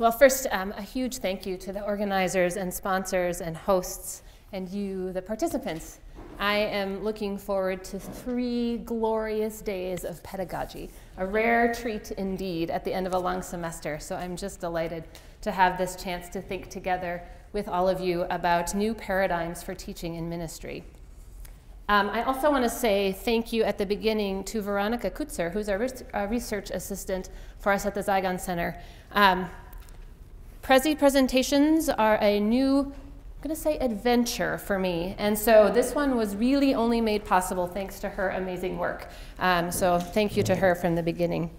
Well, first, a huge thank you to the organizers and sponsors and hosts and you, the participants. I am looking forward to 3 glorious days of pedagogy, a rare treat indeed at the end of a long semester. So I'm just delighted to have this chance to think together with all of you about new paradigms for teaching and ministry. I also want to say thank you at the beginning to Veronica Kutzer, who's our research assistant for us at the Zygon Center. Prezi presentations are a new, I'm going to say, adventure for me. And so this one was really only made possible thanks to her amazing work. So thank you to her from the beginning.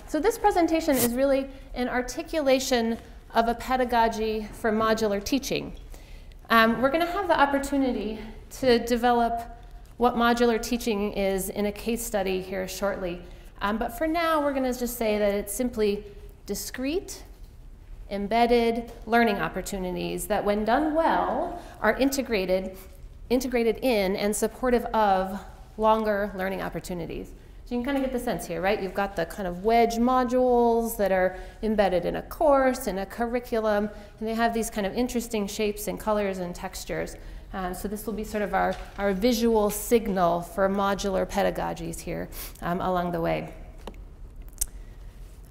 So this presentation is really an articulation of a pedagogy for modular teaching. We're going to have the opportunity to develop what modular teaching is in a case study here shortly. But for now, we're going to just say that it's simply discrete, embedded learning opportunities that, when done well, are integrated in and supportive of longer learning opportunities. So you can kind of get the sense here, right? You've got the kind of wedge modules that are embedded in a course, in a curriculum, and they have these kind of interesting shapes and colors and textures. So this will be sort of our visual signal for modular pedagogies here along the way.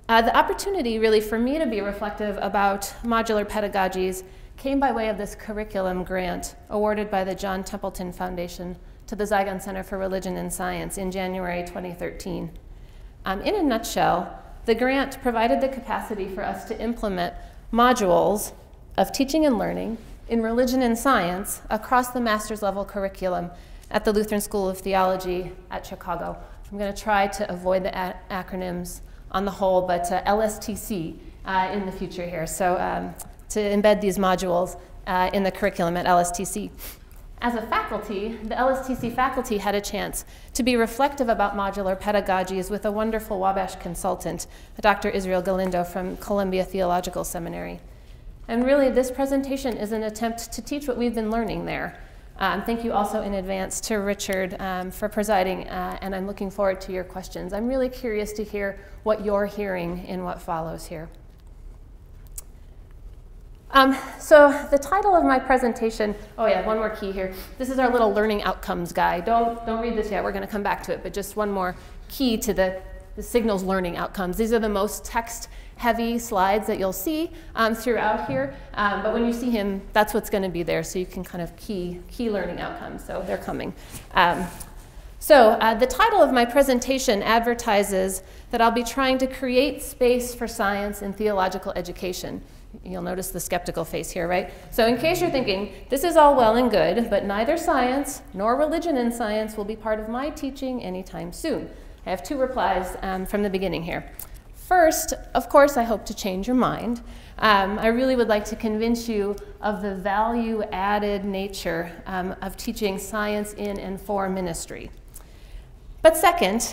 The opportunity really for me to be reflective about modular pedagogies came by way of this curriculum grant awarded by the John Templeton Foundation to the Zygon Center for Religion and Science in January 2013. In a nutshell, the grant provided the capacity for us to implement modules of teaching and learning in religion and science across the master's level curriculum at the Lutheran School of Theology at Chicago. I'm going to try to avoid the acronyms on the whole, but LSTC in the future here. So to embed these modules in the curriculum at LSTC. As a faculty, the LSTC faculty had a chance to be reflective about modular pedagogies with a wonderful Wabash consultant, Dr. Israel Galindo from Columbia Theological Seminary. And really, this presentation is an attempt to teach what we've been learning there. Thank you also in advance to Richard for presiding, and I'm looking forward to your questions. I'm really curious to hear what you're hearing in what follows here. So the title of my presentation, oh yeah, one more key here. This is our little learning outcomes guide. Don't read this yet, we're going to come back to it, but just one more key to the signals learning outcomes. These are the most text-heavy slides that you'll see throughout here, but when you see him, that's what's going to be there, so you can kind of key learning outcomes, so they're coming. The title of my presentation advertises that I'll be trying to create space for science in theological education. You'll notice the skeptical face here, right? So in case you're thinking, this is all well and good, but neither science nor religion and science will be part of my teaching anytime soon. I have 2 replies from the beginning here. First, of course, I hope to change your mind. I really would like to convince you of the value-added nature of teaching science in and for ministry. But second,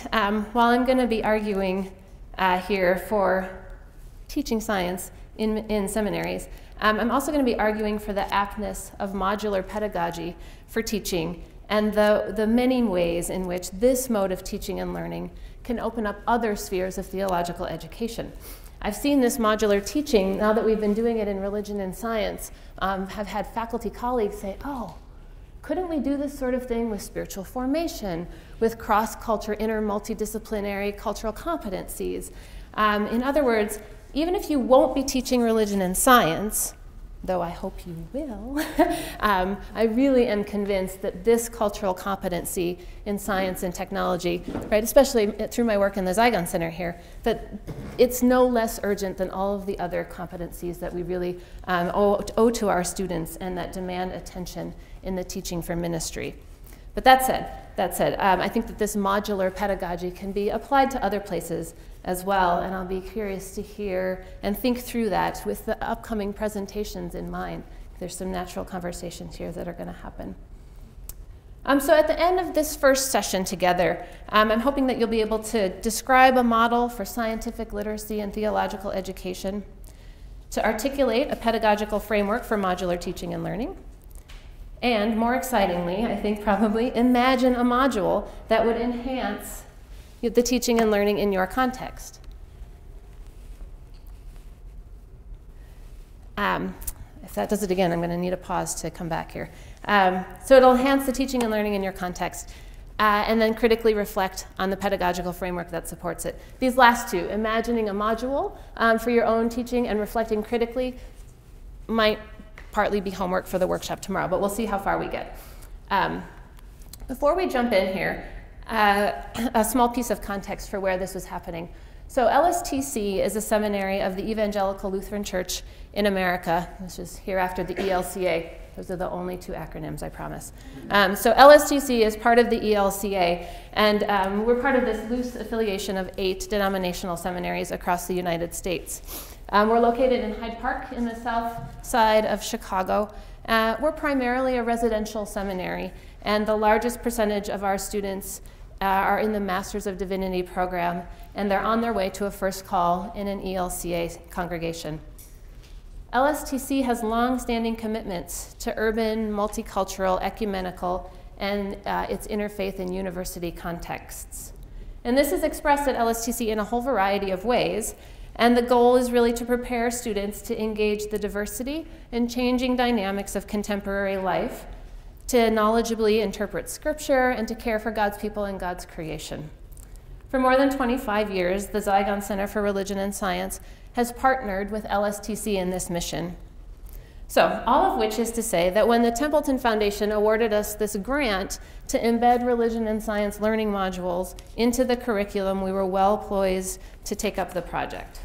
while I'm going to be arguing here for teaching science in seminaries, I'm also going to be arguing for the aptness of modular pedagogy for teaching and the many ways in which this mode of teaching and learning can open up other spheres of theological education. I've seen this modular teaching, now that we've been doing it in religion and science, have had faculty colleagues say, oh, couldn't we do this sort of thing with spiritual formation, with cross-culture, multidisciplinary cultural competencies? In other words, even if you won't be teaching religion and science, though I hope you will, I really am convinced that this cultural competency in science and technology, right, especially through my work in the Zygon Center here, that it's no less urgent than all of the other competencies that we really owe to our students and that demand attention in the teaching for ministry. But that said, I think that this modular pedagogy can be applied to other places as well, and I'll be curious to hear and think through that with the upcoming presentations in mind. There's some natural conversations here that are going to happen. So at the end of this first session together, I'm hoping that you'll be able to describe a model for scientific literacy and theological education, to articulate a pedagogical framework for modular teaching and learning, and more excitingly, I think probably, imagine a module that would enhance the teaching and learning in your context. If that does it again, I'm going to need a pause to come back here. So it'll enhance the teaching and learning in your context, and then critically reflect on the pedagogical framework that supports it. These last two, imagining a module for your own teaching and reflecting critically, might partly be homework for the workshop tomorrow, but we'll see how far we get. Before we jump in here, a small piece of context for where this was happening. So LSTC is a seminary of the Evangelical Lutheran Church in America, which is here after the ELCA. Those are the only two acronyms, I promise. So LSTC is part of the ELCA, and we're part of this loose affiliation of 8 denominational seminaries across the United States. We're located in Hyde Park in the south side of Chicago. We're primarily a residential seminary, and the largest percentage of our students are in the Masters of Divinity program, and they're on their way to a first call in an ELCA congregation. LSTC has long-standing commitments to urban, multicultural, ecumenical, and its interfaith and university contexts. And this is expressed at LSTC in a whole variety of ways, and the goal is really to prepare students to engage the diversity and changing dynamics of contemporary life, to knowledgeably interpret Scripture, and to care for God's people and God's creation. For more than 25 years, the Zygon Center for Religion and Science has partnered with LSTC in this mission. So, all of which is to say that when the Templeton Foundation awarded us this grant to embed religion and science learning modules into the curriculum, we were well poised to take up the project.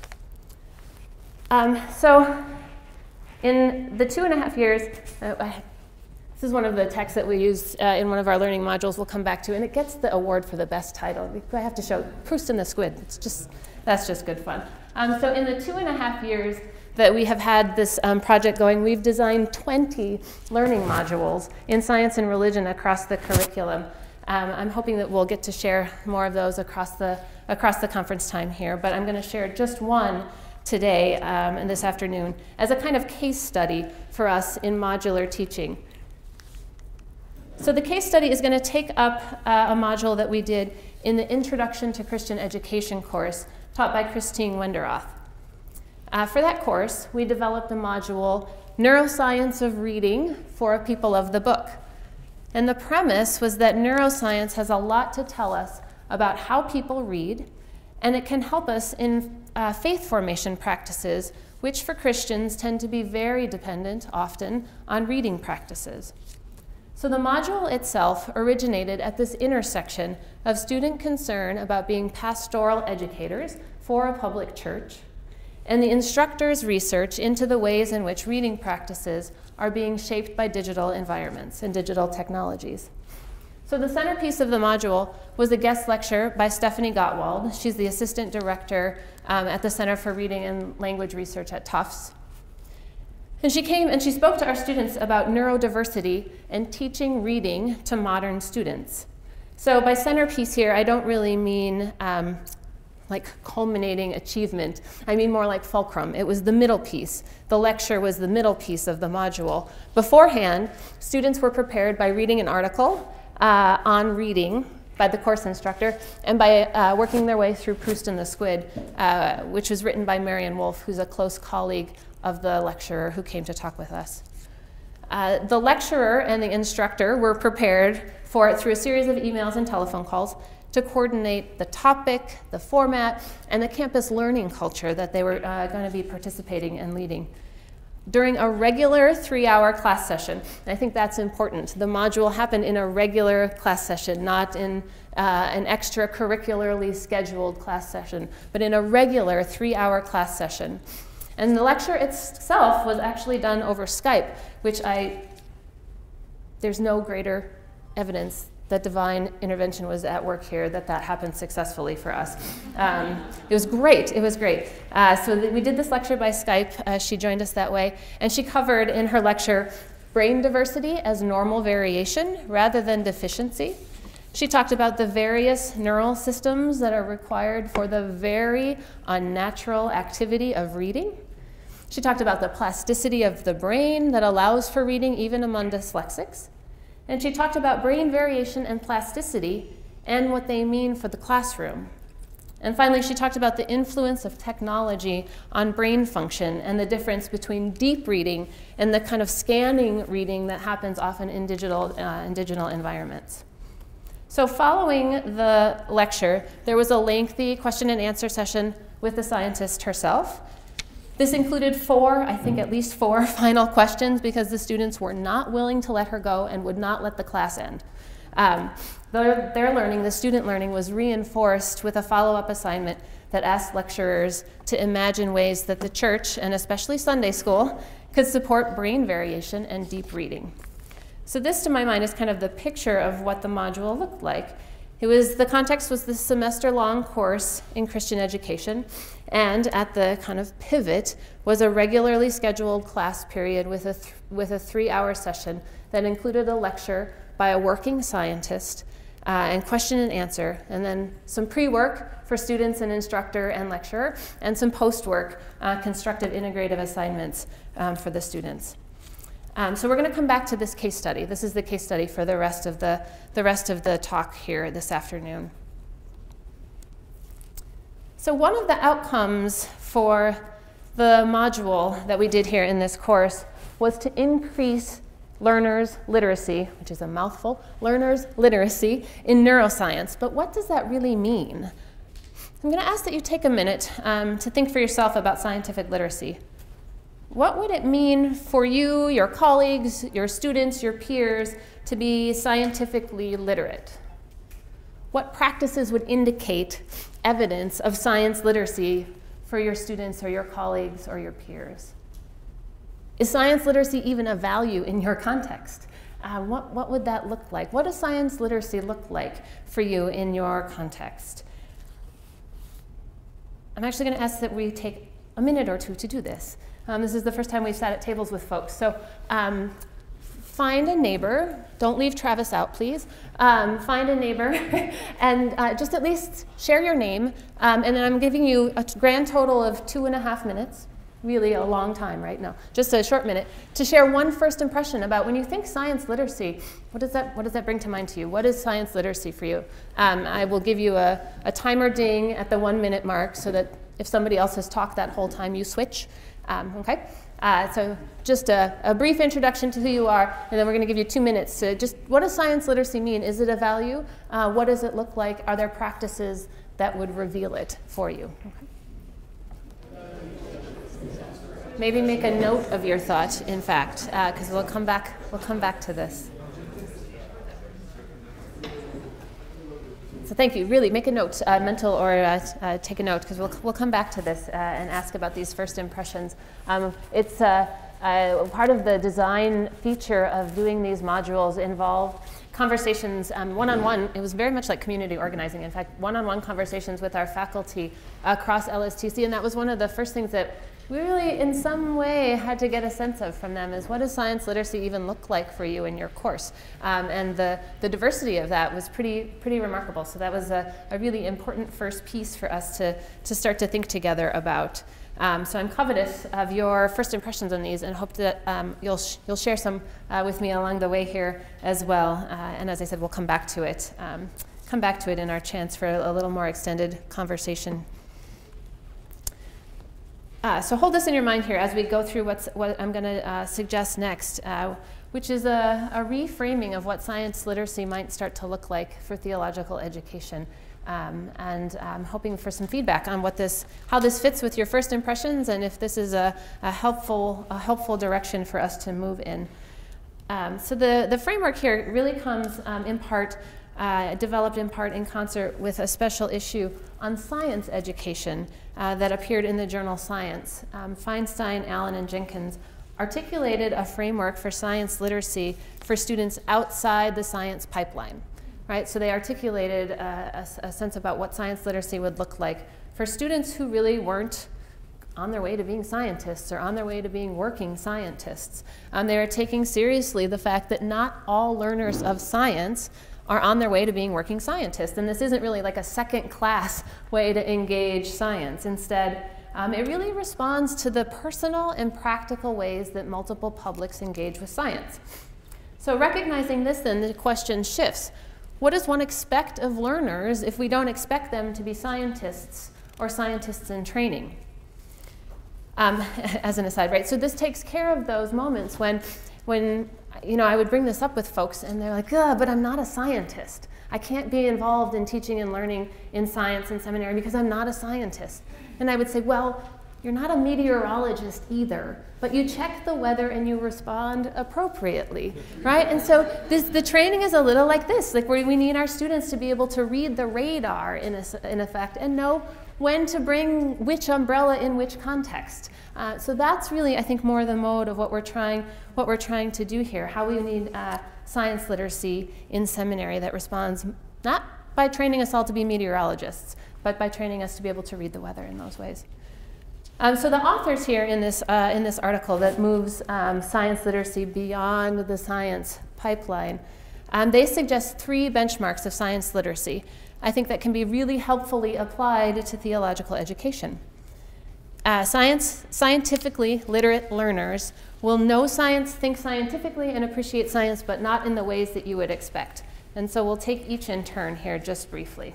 So, in the 2.5 years, this is one of the texts that we use in one of our learning modules we'll come back to, and it gets the award for the best title. I have to show Proust and the Squid. That's just good fun. So in the 2.5 years that we have had this project going, we've designed 20 learning modules in science and religion across the curriculum. I'm hoping that we'll get to share more of those across the conference time here, but I'm going to share just one today and this afternoon as a kind of case study for us in modular teaching. So the case study is going to take up a module that we did in the Introduction to Christian Education course taught by Christine Wenderoth. For that course, we developed a module, Neuroscience of Reading for People of the Book. And the premise was that neuroscience has a lot to tell us about how people read, and it can help us in faith formation practices, which for Christians tend to be very dependent, often, on reading practices. So the module itself originated at this intersection of student concern about being pastoral educators for a public church, and the instructor's research into the ways in which reading practices are being shaped by digital environments and digital technologies. So the centerpiece of the module was a guest lecture by Stephanie Gottwald. She's the assistant director at the Center for Reading and Language Research at Tufts. And she came and she spoke to our students about neurodiversity and teaching reading to modern students. So by centerpiece here, I don't really mean like culminating achievement. I mean more like fulcrum. It was the middle piece. The lecture was the middle piece of the module. Beforehand, students were prepared by reading an article on reading by the course instructor, and by working their way through Proust and the Squid, which was written by Marion Wolf, who's a close colleague of the lecturer who came to talk with us. The lecturer and the instructor were prepared for it through a series of emails and telephone calls to coordinate the topic, the format, and the campus learning culture that they were going to be participating and leading. During a regular 3-hour class session, and I think that's important, the module happened in a regular class session, not in an extracurricularly scheduled class session, but in a regular 3-hour class session. And the lecture itself was actually done over Skype, which there's no greater evidence that divine intervention was at work here, that happened successfully for us. It was great, it was great. So we did this lecture by Skype. She joined us that way, and she covered in her lecture brain diversity as normal variation rather than deficiency. She talked about the various neural systems that are required for the very unnatural activity of reading. She talked about the plasticity of the brain that allows for reading even among dyslexics. And she talked about brain variation and plasticity and what they mean for the classroom. And finally, she talked about the influence of technology on brain function and the difference between deep reading and the kind of scanning reading that happens often in digital environments. So following the lecture, there was a lengthy question and answer session with the scientist herself. This included at least four final questions because the students were not willing to let her go and would not let the class end. Their learning, the student learning, was reinforced with a follow-up assignment that asked lecturers to imagine ways that the church, and especially Sunday school, could support brain variation and deep reading. So this, to my mind, is kind of the picture of what the module looked like. The context was this semester-long course in Christian education, and at the kind of pivot was a regularly scheduled class period with a 3-hour session that included a lecture by a working scientist and question and answer, and then some pre-work for students and instructor and lecturer, and some post-work constructive integrative assignments for the students. So we're going to come back to this case study. This is the case study for the rest of the talk here this afternoon. So one of the outcomes for the module that we did here in this course was to increase learners' literacy, which is a mouthful, learners' literacy in neuroscience. But what does that really mean? I'm going to ask that you take a minute to think for yourself about scientific literacy. What would it mean for you, your colleagues, your students, your peers, to be scientifically literate? What practices would indicate evidence of science literacy for your students or your colleagues or your peers? Is science literacy even a value in your context? What would that look like? What does science literacy look like for you in your context? I'm actually going to ask that we take a minute or two to do this. This is the first time we've sat at tables with folks. So find a neighbor. Don't leave Travis out, please. Find a neighbor and just at least share your name. And then I'm giving you a grand total of 2.5 minutes. Really a long time, right? No, just a short minute to share one first impression about when you think science literacy, what does that bring to mind to you? What is science literacy for you? I will give you a timer ding at the 1 minute mark so that if somebody else has talked that whole time, you switch. Okay? So just a brief introduction to who you are, and then we're going to give you 2 minutes to just, what does science literacy mean? Is it a value? What does it look like? Are there practices that would reveal it for you? Okay. Maybe make a note of your thought, in fact, because we'll come back to this. So thank you. Really, make a note, mental or take a note, because we'll come back to this and ask about these first impressions. It's part of the design feature of doing these modules involved conversations one-on-one. It was very much like community organizing. In fact, one-on-one conversations with our faculty across LSTC, and that was one of the first things that we really, in some way, had to get a sense of from them is what does science literacy even look like for you in your course? And the diversity of that was pretty remarkable. So that was a really important first piece for us to start to think together about. So I'm covetous of your first impressions on these and hope that you'll share some with me along the way here as well. And as I said, we'll come back to it in our chance for a little more extended conversation. So hold this in your mind here as we go through what I'm going to suggest next, which is a reframing of what science literacy might start to look like for theological education. And I'm hoping for some feedback on how this fits with your first impressions and if this is a helpful direction for us to move in. So the framework here really comes developed in part in concert with a special issue on science education that appeared in the journal Science. Feinstein, Allen, and Jenkins articulated a framework for science literacy for students outside the science pipeline. Right? So they articulated a sense about what science literacy would look like for students who really weren't on their way to being scientists or on their way to being working scientists. They were taking seriously the fact that not all learners of science are on their way to being working scientists. And this isn't really like a second-class way to engage science. Instead, it really responds to the personal and practical ways that multiple publics engage with science. So recognizing this, then, the question shifts. what does one expect of learners if we don't expect them to be scientists or scientists in training? As an aside, right? So this takes care of those moments when I would bring this up with folks and they're like, but I'm not a scientist. I can't be involved in teaching and learning in science and seminary because I'm not a scientist. And I would say, well, you're not a meteorologist either, but you check the weather and you respond appropriately, right? And so the training is a little like this, like where we need our students to be able to read the radar in effect and know when to bring which umbrella in which context. So that's really, I think, more the mode of what we're trying to do here, how we need science literacy in seminary that responds not by training us all to be meteorologists, but by training us to be able to read the weather in those ways. So the authors here in this article that moves science literacy beyond the science pipeline, they suggest 3 benchmarks of science literacy, I think, that can be really helpfully applied to theological education. Scientifically literate learners will know science, think scientifically, and appreciate science, but not in the ways that you would expect. And so we'll take each in turn here just briefly.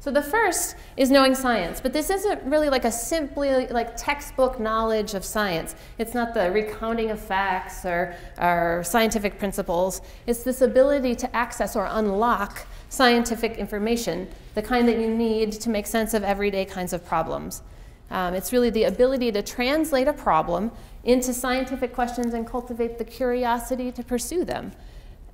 So the first is knowing science, but this isn't really like a simply like textbook knowledge of science. It's not the recounting of facts or scientific principles. It's this ability to access or unlock scientific information, the kind that you need to make sense of everyday kinds of problems. It's really the ability to translate a problem into scientific questions and cultivate the curiosity to pursue them,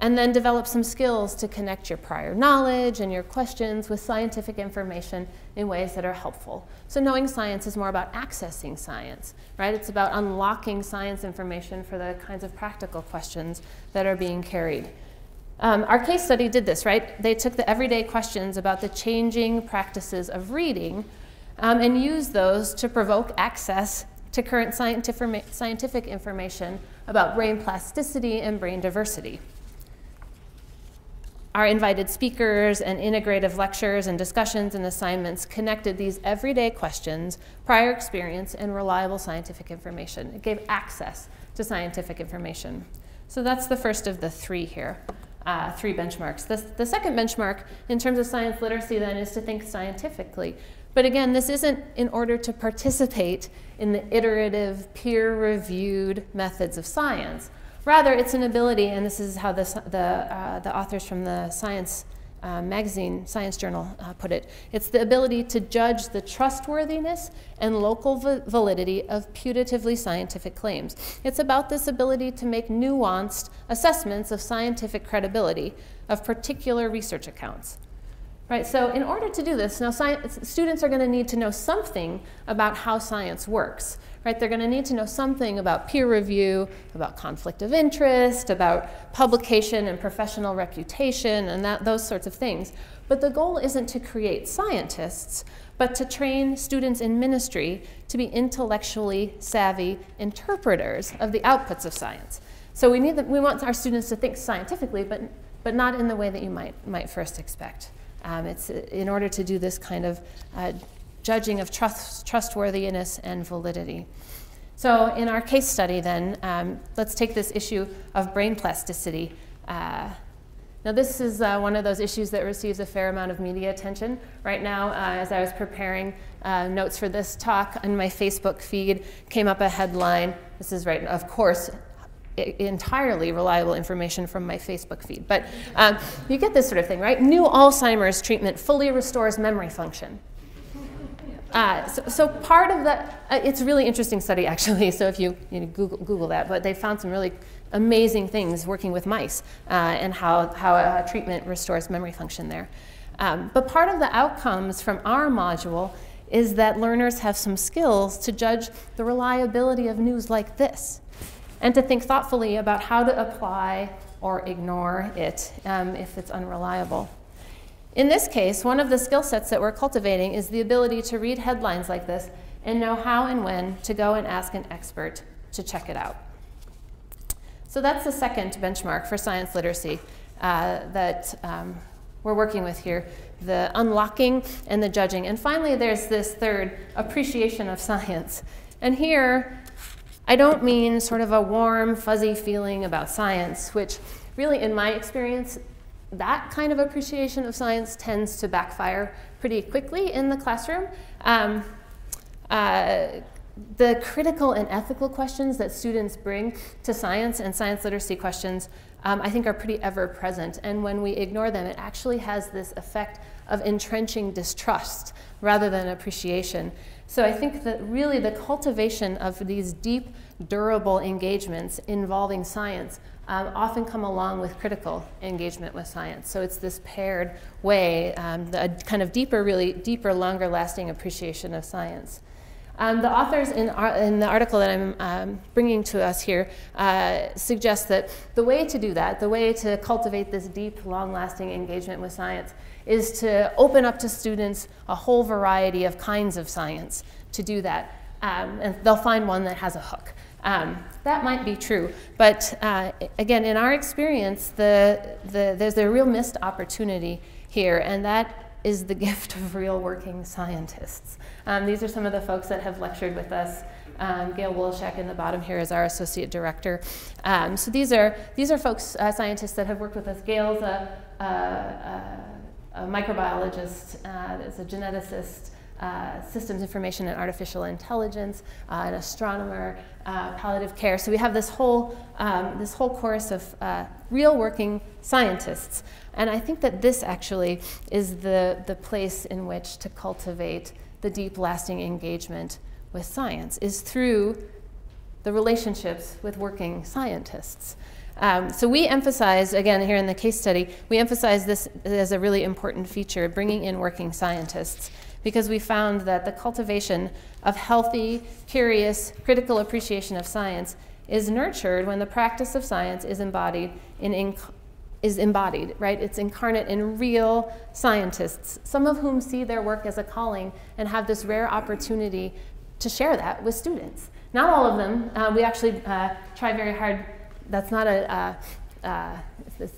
and then develop some skills to connect your prior knowledge and your questions with scientific information in ways that are helpful. So knowing science is more about accessing science, right? It's about unlocking science information for the kinds of practical questions that are being carried. Our case study did this, right? They took the everyday questions about the changing practices of reading and used those to provoke access to current scientific information about brain plasticity and brain diversity. Our invited speakers and integrative lectures and discussions and assignments connected these everyday questions, prior experience, and reliable scientific information. It gave access to scientific information. So that's the first of the 3 here, 3 benchmarks. The second benchmark in terms of science literacy then is to think scientifically. But again, this isn't in order to participate in the iterative, peer-reviewed methods of science. Rather, it's an ability, and this is how the authors from the Science magazine, Science Journal, put it. It's the ability to judge the trustworthiness and local validity of putatively scientific claims. It's about this ability to make nuanced assessments of scientific credibility of particular research accounts. Right, so in order to do this, now students are going to need to know something about how science works. Right, they're going to need to know something about peer review, about conflict of interest, about publication and professional reputation, and those sorts of things. But the goal isn't to create scientists, but to train students in ministry to be intellectually savvy interpreters of the outputs of science. So we want our students to think scientifically, but not in the way that you might first expect. It's in order to do this kind of judging of trustworthiness and validity. So in our case study then, let's take this issue of brain plasticity. Now this is one of those issues that receives a fair amount of media attention. Right now, as I was preparing notes for this talk, on my Facebook feed came up a headline. This is right, of course, entirely reliable information from my Facebook feed. But you get this sort of thing, right? New Alzheimer's treatment fully restores memory function. So part of that, it's a really interesting study actually, so if you Google that, but they found some really amazing things working with mice and how a treatment restores memory function there. But part of the outcomes from our module is that learners have some skills to judge the reliability of news like this, and to think thoughtfully about how to apply or ignore it if it's unreliable. In this case, one of the skill sets that we're cultivating is the ability to read headlines like this and know how and when to go and ask an expert to check it out. So that's the second benchmark for science literacy that we're working with here, the unlocking and the judging. And finally, there's this third, appreciation of science. And here, I don't mean sort of a warm, fuzzy feeling about science, which really, in my experience, that kind of appreciation of science tends to backfire pretty quickly in the classroom. The critical and ethical questions that students bring to science and science literacy questions, I think, are pretty ever present. And when we ignore them, it actually has this effect of entrenching distrust rather than appreciation. So I think that really the cultivation of these deep, durable engagements involving science often come along with critical engagement with science. So it's this paired way, a kind of really deeper, longer lasting appreciation of science. The authors in the article that I'm bringing to us here suggest that the way to do that, the way to cultivate this deep, long-lasting engagement with science, is to open up to students a whole variety of kinds of science to do that. And they'll find one that has a hook. That might be true, but again, in our experience, there's a real missed opportunity here, and that is the gift of real working scientists. These are some of the folks that have lectured with us. Gail Wolszak in the bottom here is our associate director. So these are folks, scientists that have worked with us. Gail's a microbiologist, is a geneticist, systems information and artificial intelligence, an astronomer, palliative care. So we have this whole chorus of real working scientists. And I think that this actually is the place in which to cultivate the deep, lasting engagement with science, is through the relationships with working scientists. So we emphasize, again, here in the case study, we emphasize this as a really important feature, bringing in working scientists, because we found that the cultivation of healthy, curious, critical appreciation of science is nurtured when the practice of science is embodied, right? It's incarnate in real scientists, some of whom see their work as a calling and have this rare opportunity to share that with students. Not all of them. We actually try very hard. That's not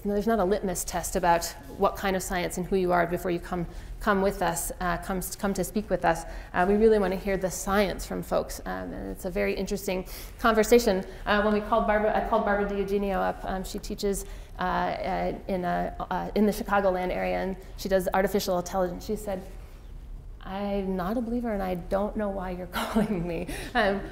there's not a litmus test about what kind of science and who you are before you come with us, come to speak with us. We really want to hear the science from folks, and it's a very interesting conversation. When I called Barbara DiEugenio up. She teaches in the Chicagoland area, and she does artificial intelligence. She said, "I'm not a believer, and I don't know why you're calling me.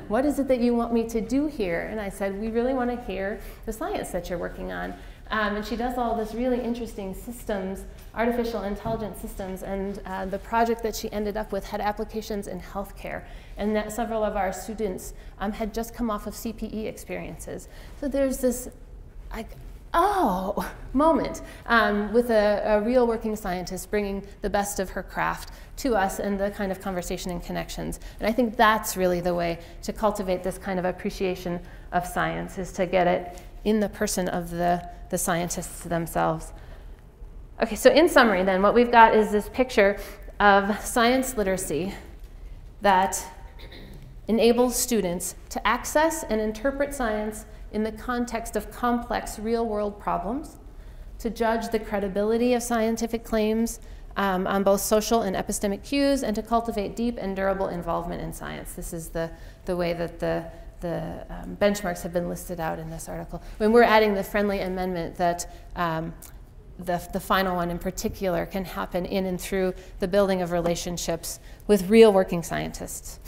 What is it that you want me to do here?" And I said, "We really want to hear the science that you're working on." And she does all this really interesting systems, artificial intelligence systems, and the project that she ended up with had applications in healthcare, and that several of our students had just come off of CPE experiences. So there's this, moment with a real working scientist bringing the best of her craft to us and the kind of conversation and connections. And I think that's really the way to cultivate this kind of appreciation of science, is to get it in the person of the scientists themselves. Okay, so in summary then, what we've got is this picture of science literacy that enables students to access and interpret science in the context of complex real-world problems, to judge the credibility of scientific claims on both social and epistemic cues, and to cultivate deep and durable involvement in science. This is the way that the benchmarks have been listed out in this article. When we're adding the friendly amendment that the final one in particular can happen in and through the building of relationships with real working scientists.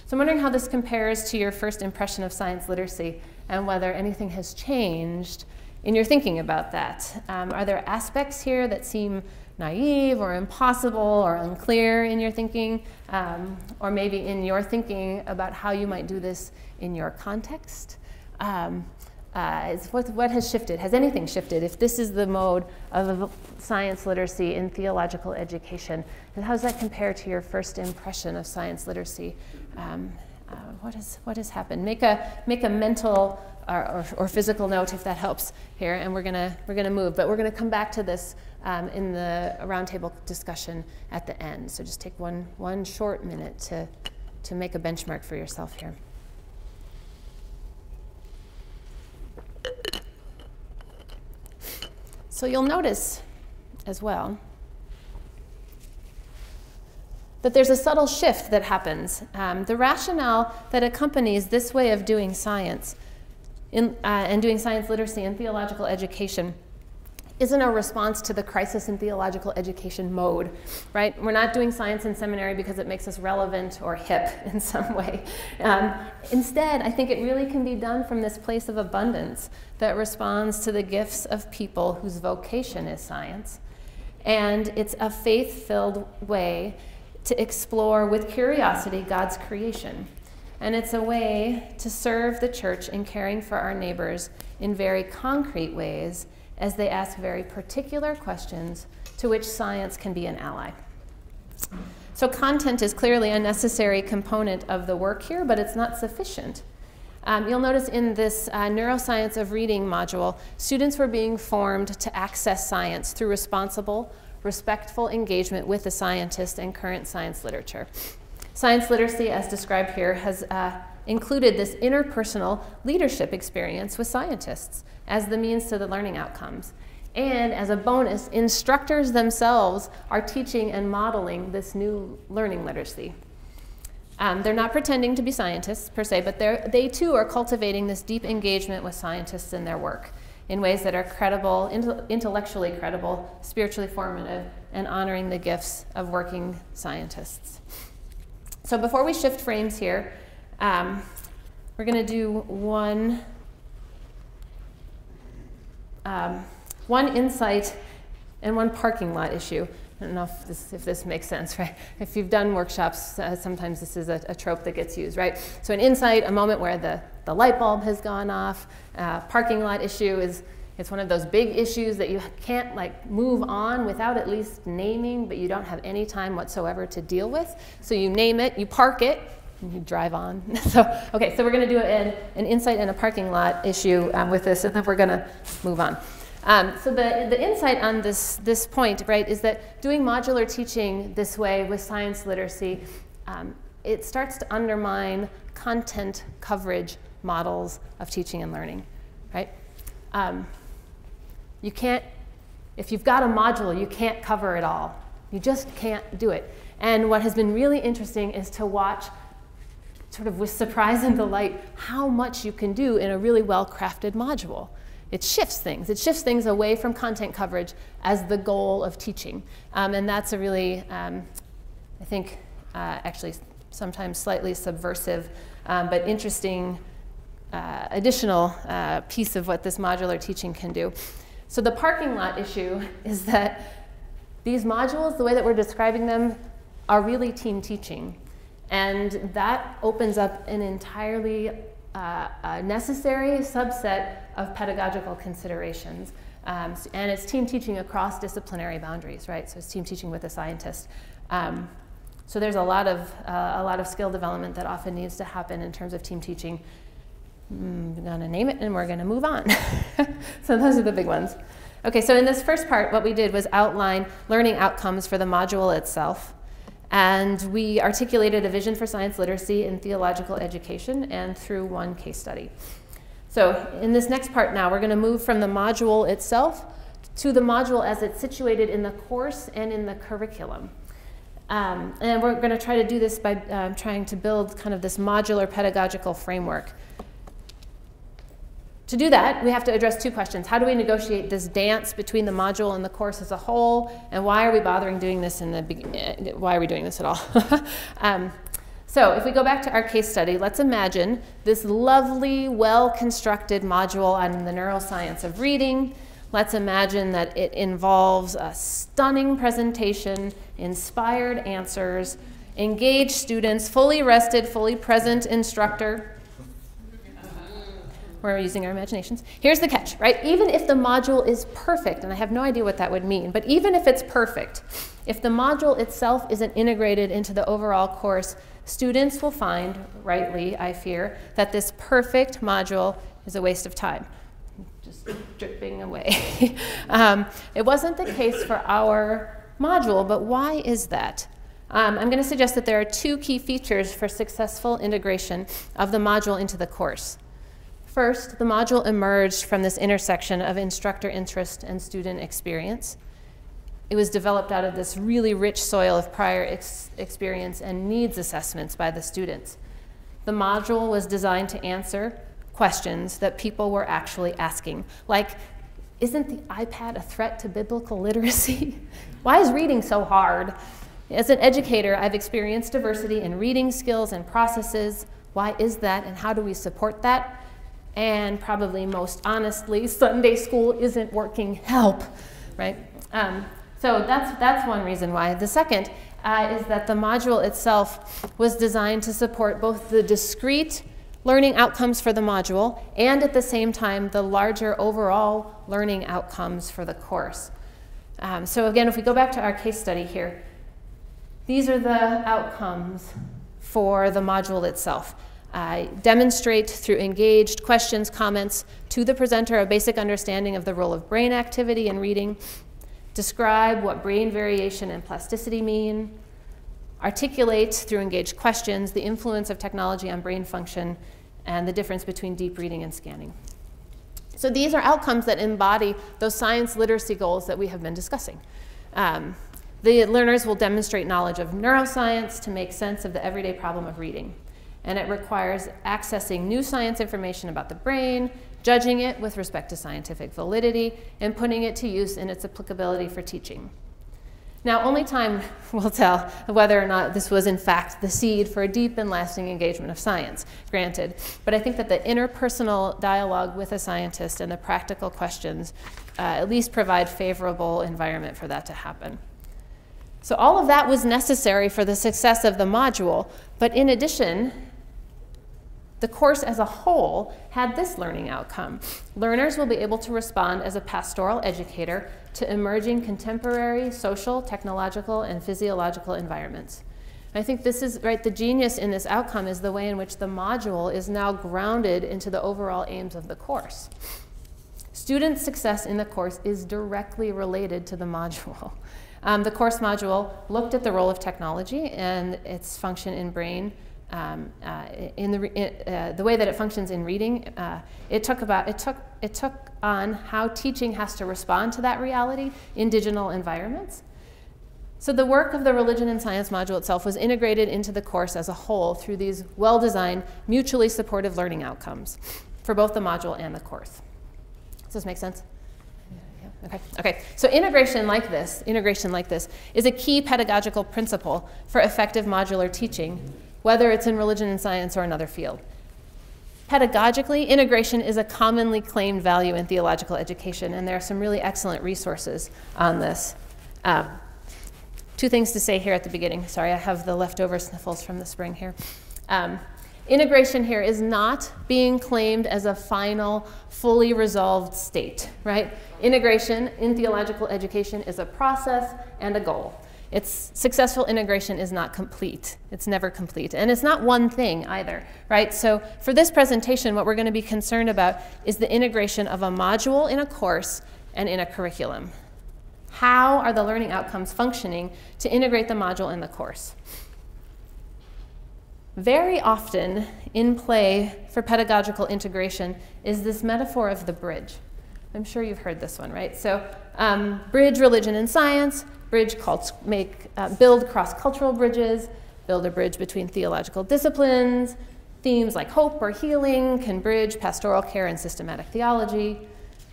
So I'm wondering how this compares to your first impression of science literacy, and whether anything has changed in your thinking about that. Are there aspects here that seem naive or impossible or unclear in your thinking, or maybe in your thinking about how you might do this in your context? What has shifted? Has anything shifted? If this is the mode of science literacy in theological education, and how does that compare to your first impression of science literacy? What has happened? Make a mental or physical note if that helps here, and we're gonna move. But we're gonna come back to this in the roundtable discussion at the end. So just take one short minute to make a benchmark for yourself here. So you'll notice as well that there's a subtle shift that happens. The rationale that accompanies this way of doing science and doing science literacy and theological education isn't a response to the crisis in theological education mode, right? We're not doing science in seminary because it makes us relevant or hip in some way. Instead, I think it really can be done from this place of abundance that responds to the gifts of people whose vocation is science. And it's a faith-filled way to explore with curiosity God's creation. And it's a way to serve the church in caring for our neighbors in very concrete ways as they ask very particular questions to which science can be an ally. So content is clearly a necessary component of the work here, but it's not sufficient. You'll notice in this Neuroscience of Reading module, students were being formed to access science through responsible, respectful engagement with the scientist and current science literature. Science literacy, as described here, has included this interpersonal leadership experience with scientists as the means to the learning outcomes. And as a bonus, instructors themselves are teaching and modeling this new learning literacy. They're not pretending to be scientists per se, but they too are cultivating this deep engagement with scientists in their work in ways that are credible, intellectually credible, spiritually formative, and honoring the gifts of working scientists. So before we shift frames here, we're going to do one insight and one parking lot issue. I don't know if this makes sense, right? If you've done workshops, sometimes this is a trope that gets used, right? So an insight, a moment where the light bulb has gone off. Parking lot issue it's one of those big issues that you can't move on without at least naming, but you don't have any time whatsoever to deal with. So you name it, you park it, and you drive on. So we're going to do an insight and a parking lot issue with this, and then we're going to move on. So the insight on this point, right, is that doing modular teaching this way with science literacy, it starts to undermine content coverage models of teaching and learning, right? You can't, if you've got a module, you can't cover it all. You just can't do it. And what has been really interesting is to watch, sort of with surprise and delight, how much you can do in a really well-crafted module. It shifts things. It shifts things away from content coverage as the goal of teaching. And that's a really, I think, actually sometimes slightly subversive, but interesting additional piece of what this modular teaching can do. So the parking lot issue is that these modules, the way that we're describing them, are really team teaching. And that opens up an entirely necessary subset of pedagogical considerations. And it's team teaching across disciplinary boundaries, right? So it's team teaching with a scientist. So there's a lot of skill development that often needs to happen in terms of team teaching. I'm going to name it, and we're going to move on. So those are the big ones. Okay, so in this first part, what we did was outline learning outcomes for the module itself. And we articulated a vision for science literacy in theological education and through one case study. So in this next part now, we're going to move from the module itself to the module as it's situated in the course and in the curriculum. And we're going to try to do this by trying to build kind of this modular pedagogical framework. To do that, we have to address two questions. How do we negotiate this dance between the module and the course as a whole? And why are we bothering doing this in the beginning? Why are we doing this at all? So if we go back to our case study, let's imagine this lovely, well-constructed module on the neuroscience of reading. Let's imagine that it involves a stunning presentation, inspired answers, engaged students, fully rested, fully present instructor. We're using our imaginations. Here's the catch, right? Even if the module is perfect, and I have no idea what that would mean, but even if it's perfect, if the module itself isn't integrated into the overall course, students will find, rightly, I fear, that this perfect module is a waste of time. Just dripping away. It wasn't the case for our module, but why is that? I'm going to suggest that there are two key features for successful integration of the module into the course. First, the module emerged from this intersection of instructor interest and student experience. It was developed out of this really rich soil of prior experience and needs assessments by the students. The module was designed to answer questions that people were actually asking, like, isn't the iPad a threat to biblical literacy? Why is reading so hard? As an educator, I've experienced diversity in reading skills and processes. Why is that, and how do we support that? And probably most honestly, Sunday school isn't working. Help, right? So that's one reason why. The second is that the module itself was designed to support both the discrete learning outcomes for the module and at the same time the larger overall learning outcomes for the course. So again, if we go back to our case study here, these are the outcomes for the module itself. Demonstrate through engaged questions, comments to the presenter a basic understanding of the role of brain activity in reading. Describe what brain variation and plasticity mean. Articulate through engaged questions the influence of technology on brain function and the difference between deep reading and scanning. So these are outcomes that embody those science literacy goals that we have been discussing. The learners will demonstrate knowledge of neuroscience to make sense of the everyday problem of reading. And it requires accessing new science information about the brain, judging it with respect to scientific validity, and putting it to use in its applicability for teaching. Now, only time will tell whether or not this was in fact the seed for a deep and lasting engagement of science, granted. But I think that the interpersonal dialogue with a scientist and the practical questions at least provide favorable environment for that to happen. So all of that was necessary for the success of the module, but in addition, the course as a whole had this learning outcome. Learners will be able to respond as a pastoral educator to emerging contemporary social, technological, and physiological environments. I think this is, right, the genius in this outcome is the way in which the module is now grounded into the overall aims of the course. Student success in the course is directly related to the module. The course module looked at the role of technology and its function in brain, the way that it functions in reading. It took on how teaching has to respond to that reality in digital environments. So the work of the religion and science module itself was integrated into the course as a whole through these well-designed, mutually supportive learning outcomes for both the module and the course. Does this make sense? Okay. So integration like this is a key pedagogical principle for effective modular teaching, whether it's in religion and science or another field. Pedagogically, integration is a commonly claimed value in theological education, and there are some really excellent resources on this. Two things to say here at the beginning. Sorry, I have the leftover sniffles from the spring here. Integration here is not being claimed as a final, fully resolved state, right? Integration in theological education is a process and a goal. Its successful integration is not complete. It's never complete. And it's not one thing either, right? So for this presentation, what we're going to be concerned about is the integration of a module in a course and in a curriculum. How are the learning outcomes functioning to integrate the module in the course? Very often in play for pedagogical integration is this metaphor of the bridge. I'm sure you've heard this one, right? So bridge religion and science, build cross-cultural bridges, build a bridge between theological disciplines. Themes like hope or healing can bridge pastoral care and systematic theology.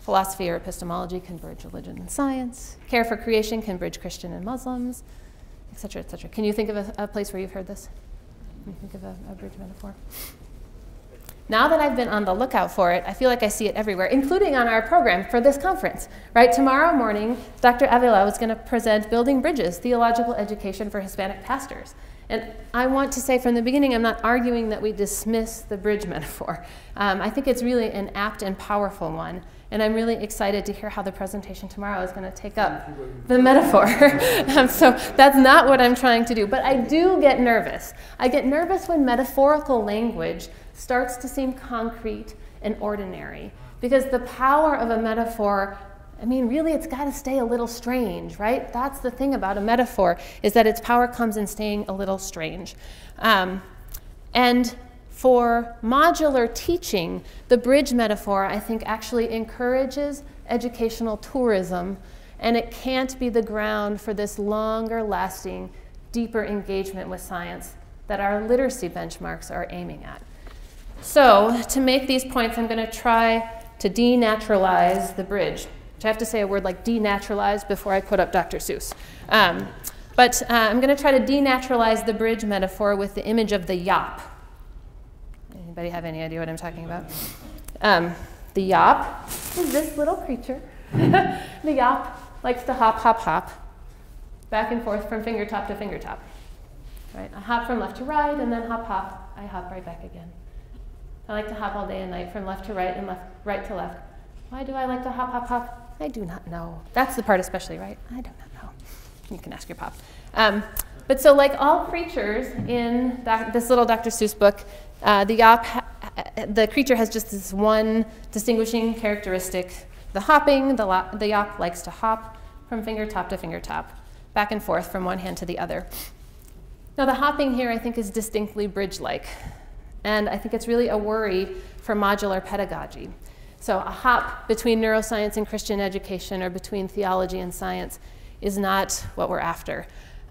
Philosophy or epistemology can bridge religion and science. Care for creation can bridge Christian and Muslims, et cetera, et cetera. Can you think of a place where you've heard this? Can you think of a bridge metaphor? Now that I've been on the lookout for it, I feel like I see it everywhere, including on our program for this conference, right? Tomorrow morning, Dr. Avila is going to present Building Bridges, Theological Education for Hispanic Pastors. And I want to say from the beginning, I'm not arguing that we dismiss the bridge metaphor. I think it's really an apt and powerful one. And I'm really excited to hear how the presentation tomorrow is going to take up the metaphor. So that's not what I'm trying to do. But I do get nervous. I get nervous when metaphorical language starts to seem concrete and ordinary. Because the power of a metaphor, I mean, really, it's got to stay a little strange, right? That's the thing about a metaphor, is that its power comes in staying a little strange. And for modular teaching, the bridge metaphor, I think, actually encourages educational tourism and it can't be the ground for this longer lasting, deeper engagement with science that our literacy benchmarks are aiming at. So to make these points, I'm going to try to denaturalize the bridge, which I have to say a word like denaturalize before I put up Dr. Seuss. But I'm going to try to denaturalize the bridge metaphor with the image of the yop. Anybody have any idea what I'm talking about? The yop is this little creature. The yop likes to hop, hop, hop, back and forth from fingertop to fingertop. Right? I hop from left to right, and then hop, hop. I hop right back again. I like to hop all day and night from left to right and right to left. Why do I like to hop, hop, hop? I do not know. That's the part especially, right? I do not know. You can ask your pop. But so like all creatures in this little Dr. Seuss book, the creature has just this one distinguishing characteristic. The hopping, the yop likes to hop from fingertop to fingertop, back and forth from one hand to the other. Now the hopping here I think is distinctly bridge-like, and I think it's really a worry for modular pedagogy. So a hop between neuroscience and Christian education or between theology and science is not what we're after.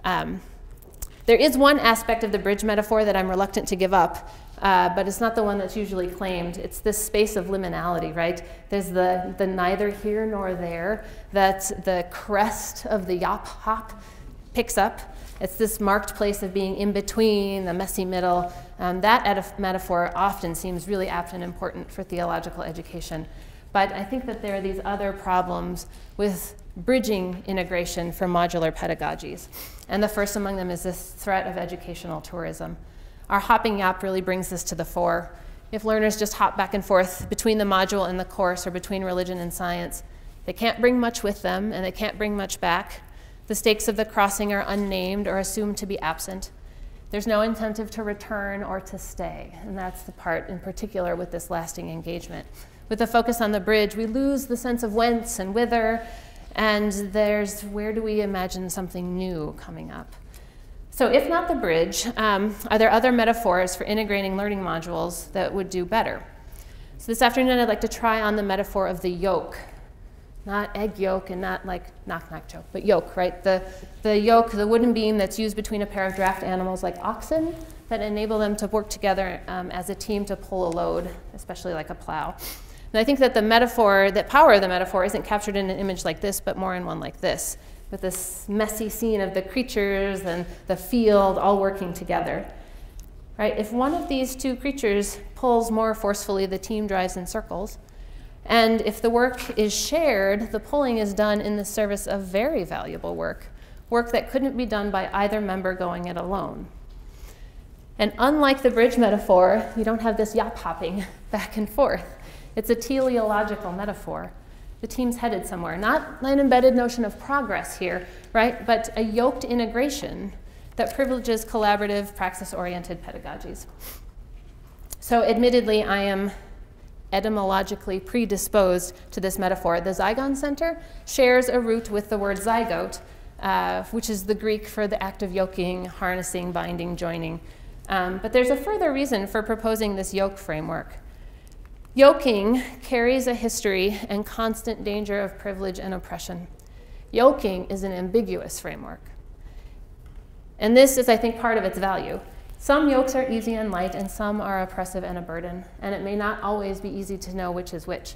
There is one aspect of the bridge metaphor that I'm reluctant to give up, but it's not the one that's usually claimed. It's this space of liminality, right? There's the neither here nor there that the crest of the yop hop picks up. It's this marked place of being in between, the messy middle. That metaphor often seems really apt and important for theological education. But I think that there are these other problems with bridging integration for modular pedagogies. And the first among them is this threat of educational tourism. Our hopping yop really brings this to the fore. If learners just hop back and forth between the module and the course or between religion and science, they can't bring much with them and they can't bring much back. The stakes of the crossing are unnamed or assumed to be absent. There's no incentive to return or to stay, and that's the part in particular with this lasting engagement. With the focus on the bridge, we lose the sense of whence and whither, and there's where do we imagine something new coming up. So if not the bridge, are there other metaphors for integrating learning modules that would do better? So this afternoon I'd like to try on the metaphor of the yoke. Not egg yolk and not like knock knock joke, but yoke, right? The yoke, the wooden beam that's used between a pair of draft animals like oxen that enable them to work together as a team to pull a load, especially like a plow. And I think that the metaphor, the power of the metaphor isn't captured in an image like this, but more in one like this, with this messy scene of the creatures and the field all working together. Right? If one of these two creatures pulls more forcefully, the team drives in circles. And if the work is shared, the pulling is done in the service of very valuable work, work that couldn't be done by either member going it alone. And unlike the bridge metaphor, you don't have this yop hopping back and forth. It's a teleological metaphor. The team's headed somewhere. Not an embedded notion of progress here, right? But a yoked integration that privileges collaborative, praxis-oriented pedagogies. So admittedly, I am etymologically predisposed to this metaphor. The Zygon Center shares a root with the word zygote, which is the Greek for the act of yoking, harnessing, binding, joining. But there's a further reason for proposing this yoke framework. Yoking carries a history and constant danger of privilege and oppression. Yoking is an ambiguous framework. And this is, I think, part of its value. Some yokes are easy and light, and some are oppressive and a burden, and it may not always be easy to know which is which.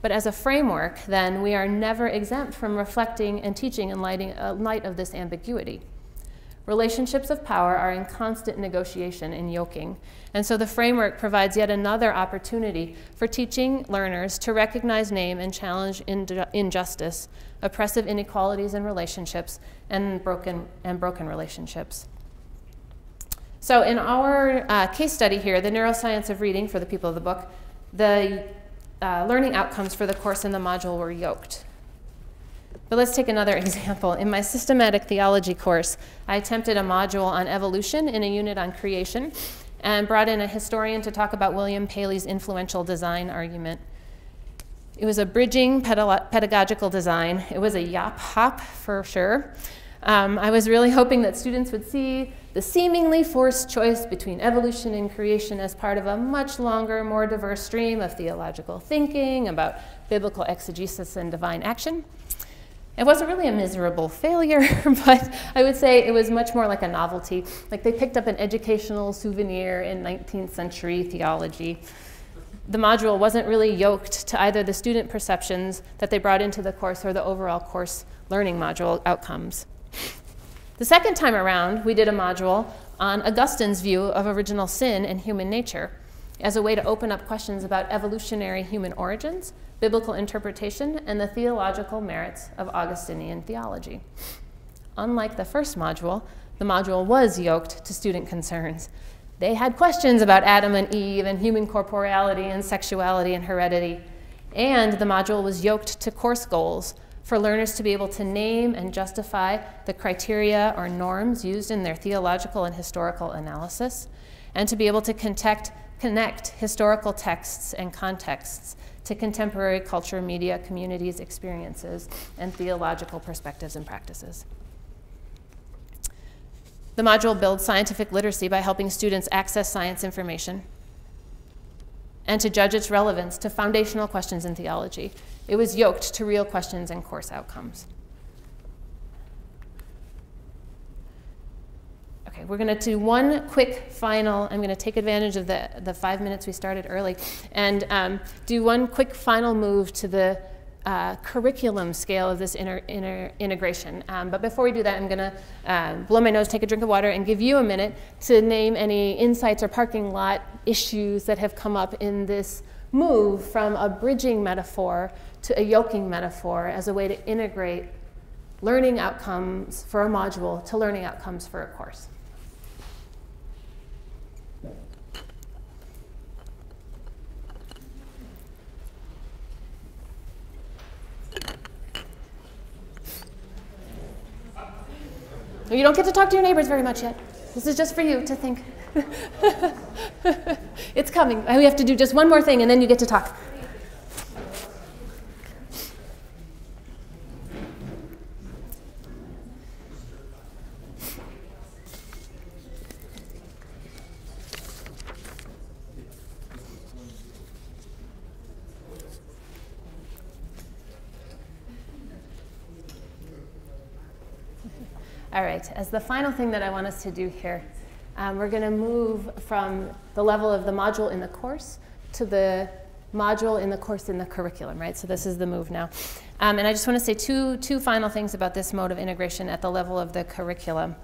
But as a framework, then, we are never exempt from reflecting and teaching in light of this ambiguity. Relationships of power are in constant negotiation in yoking, and so the framework provides yet another opportunity for teaching learners to recognize, name, and challenge injustice, oppressive inequalities in relationships, and broken relationships. So in our case study here, the neuroscience of reading for the people of the book, the learning outcomes for the course and the module were yoked. But let's take another example. In my systematic theology course, I attempted a module on evolution in a unit on creation and brought in a historian to talk about William Paley's influential design argument. It was a bridging pedagogical design. It was a yop hop for sure. I was really hoping that students would see the seemingly forced choice between evolution and creation as part of a much longer, more diverse stream of theological thinking about biblical exegesis and divine action. It wasn't really a miserable failure, but I would say it was much more like a novelty. Like they picked up an educational souvenir in 19th century theology. The module wasn't really yoked to either the student perceptions that they brought into the course or the overall course learning module outcomes. The second time around, we did a module on Augustine's view of original sin and human nature as a way to open up questions about evolutionary human origins, biblical interpretation, and the theological merits of Augustinian theology. Unlike the first module, the module was yoked to student concerns. They had questions about Adam and Eve and human corporeality and sexuality and heredity. And the module was yoked to course goals for learners to be able to name and justify the criteria or norms used in their theological and historical analysis, and to be able to connect historical texts and contexts to contemporary culture, media, communities, experiences, and theological perspectives and practices. The module builds scientific literacy by helping students access science information and to judge its relevance to foundational questions in theology. It was yoked to real questions and course outcomes. Okay, we're going to do one quick final. I'm going to take advantage of the 5 minutes we started early and do one quick final move to the curriculum scale of this integration. But before we do that, I'm going to blow my nose, take a drink of water, and give you a minute to name any insights or parking lot issues that have come up in this move from a bridging metaphor to a yoking metaphor as a way to integrate learning outcomes for a module to learning outcomes for a course. You don't get to talk to your neighbors very much yet. This is just for you to think. It's coming. We have to do just one more thing, and then you get to talk. All right, as the final thing that I want us to do here, we're going to move from the level of the module in the course to the module in the course in the curriculum, right? So this is the move now. And I just want to say two final things about this mode of integration at the level of the curriculum.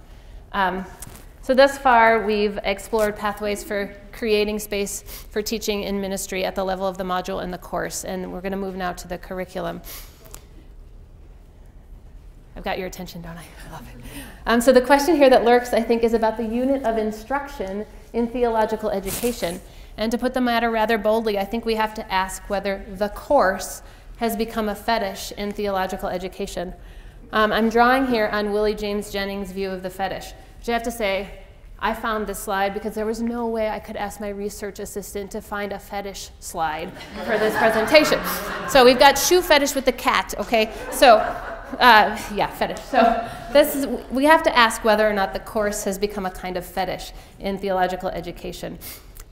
So thus far, we've explored pathways for creating space for teaching in ministry at the level of the module and the course, and we're going to move now to the curriculum. I've got your attention, don't I? I love it. So the question here that lurks, I think, is about the unit of instruction in theological education. And to put the matter rather boldly, I think we have to ask whether the course has become a fetish in theological education. I'm drawing here on Willie James Jennings' view of the fetish, which I have to say, I found this slide because there was no way I could ask my research assistant to find a fetish slide for this presentation. So we've got shoe fetish with the cat, okay? So, yeah, fetish. So we have to ask whether or not the course has become a kind of fetish in theological education.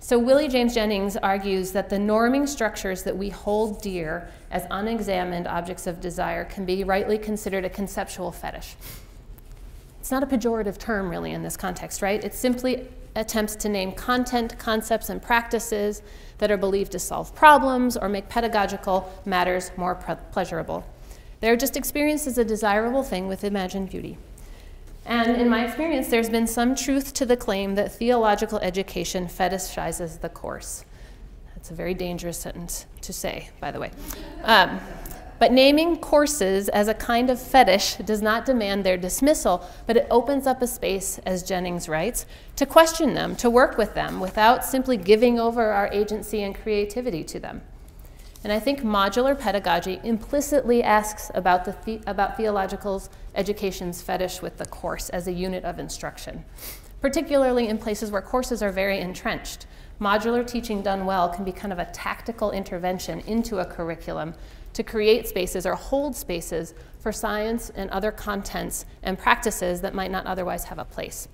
So Willie James Jennings argues that the norming structures that we hold dear as unexamined objects of desire can be rightly considered a conceptual fetish. It's not a pejorative term, really, in this context, right? It simply attempts to name content, concepts, and practices that are believed to solve problems or make pedagogical matters more pleasurable. They're just experienced as a desirable thing with imagined beauty. And in my experience, there's been some truth to the claim that theological education fetishizes the course. That's a very dangerous sentence to say, by the way. But naming courses as a kind of fetish does not demand their dismissal, but it opens up a space, as Jennings writes, to question them, to work with them, without simply giving over our agency and creativity to them. And I think modular pedagogy implicitly asks about theological education's fetish with the course as a unit of instruction, particularly in places where courses are very entrenched. Modular teaching done well can be kind of a tactical intervention into a curriculum to create spaces or hold spaces for science and other contents and practices that might not otherwise have a place.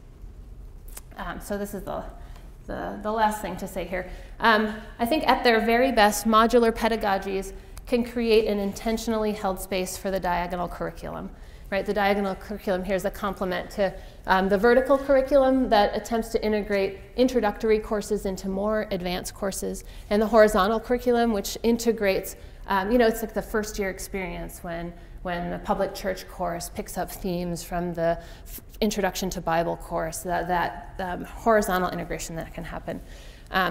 So this is the last thing to say here. I think at their very best, modular pedagogies can create an intentionally held space for the diagonal curriculum. Right? The diagonal curriculum here is a complement to the vertical curriculum that attempts to integrate introductory courses into more advanced courses, and the horizontal curriculum, which integrates, it's like the first year experience when the public church course picks up themes from the Introduction to Bible course, that horizontal integration that can happen.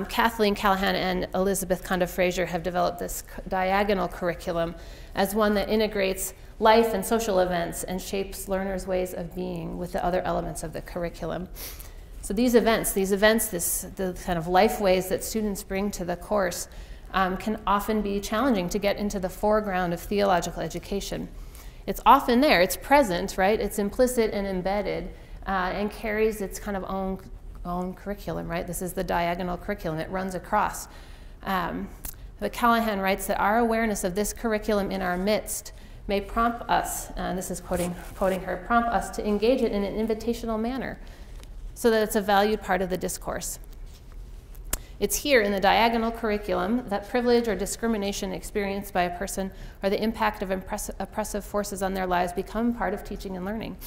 Kathleen Callahan and Elizabeth Conda Fraser have developed this diagonal curriculum as one that integrates life and social events and shapes learners' ways of being with the other elements of the curriculum. So these events, the kind of life ways that students bring to the course can often be challenging to get into the foreground of theological education. It's often there, it's present, right? It's implicit and embedded and carries its kind of own curriculum, right? This is the diagonal curriculum. It runs across. But Callahan writes that our awareness of this curriculum in our midst may prompt us, and this is quoting her, prompt us to engage it in an invitational manner so that it's a valued part of the discourse. It's here in the diagonal curriculum that privilege or discrimination experienced by a person or the impact of oppressive forces on their lives become part of teaching and learning.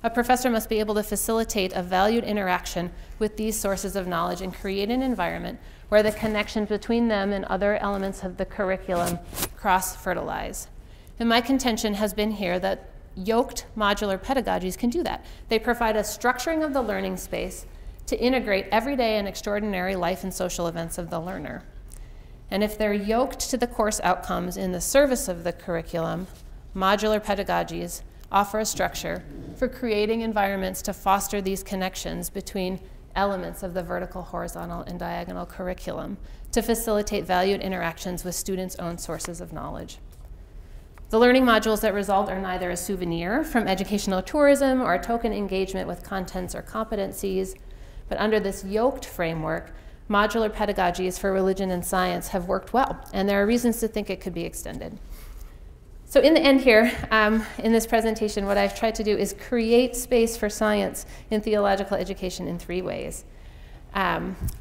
A professor must be able to facilitate a valued interaction with these sources of knowledge and create an environment where the connections between them and other elements of the curriculum cross-fertilize. And my contention has been here that yoked modular pedagogies can do that. They provide a structuring of the learning space to integrate everyday and extraordinary life and social events of the learner. And if they're yoked to the course outcomes in the service of the curriculum, modular pedagogies offer a structure for creating environments to foster these connections between elements of the vertical, horizontal, and diagonal curriculum to facilitate valued interactions with students' own sources of knowledge. The learning modules that result are neither a souvenir from educational tourism or a token engagement with contents or competencies, but under this yoked framework, modular pedagogies for religion and science have worked well, and there are reasons to think it could be extended. So in the end here, in this presentation, what I've tried to do is create space for science in theological education in 3 ways.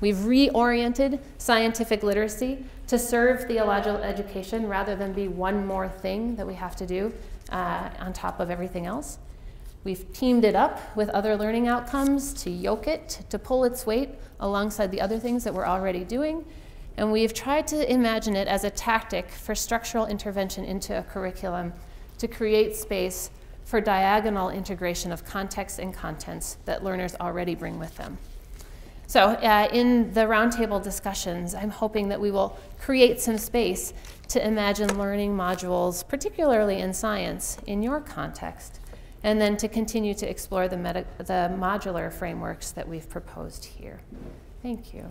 We've reoriented scientific literacy to serve theological education rather than be one more thing that we have to do on top of everything else. We've teamed it up with other learning outcomes to yoke it, to pull its weight alongside the other things that we're already doing. And we've tried to imagine it as a tactic for structural intervention into a curriculum to create space for diagonal integration of context and contents that learners already bring with them. So in the roundtable discussions, I'm hoping that we will create some space to imagine learning modules, particularly in science, in your context, and then to continue to explore the modular frameworks that we've proposed here. Thank you.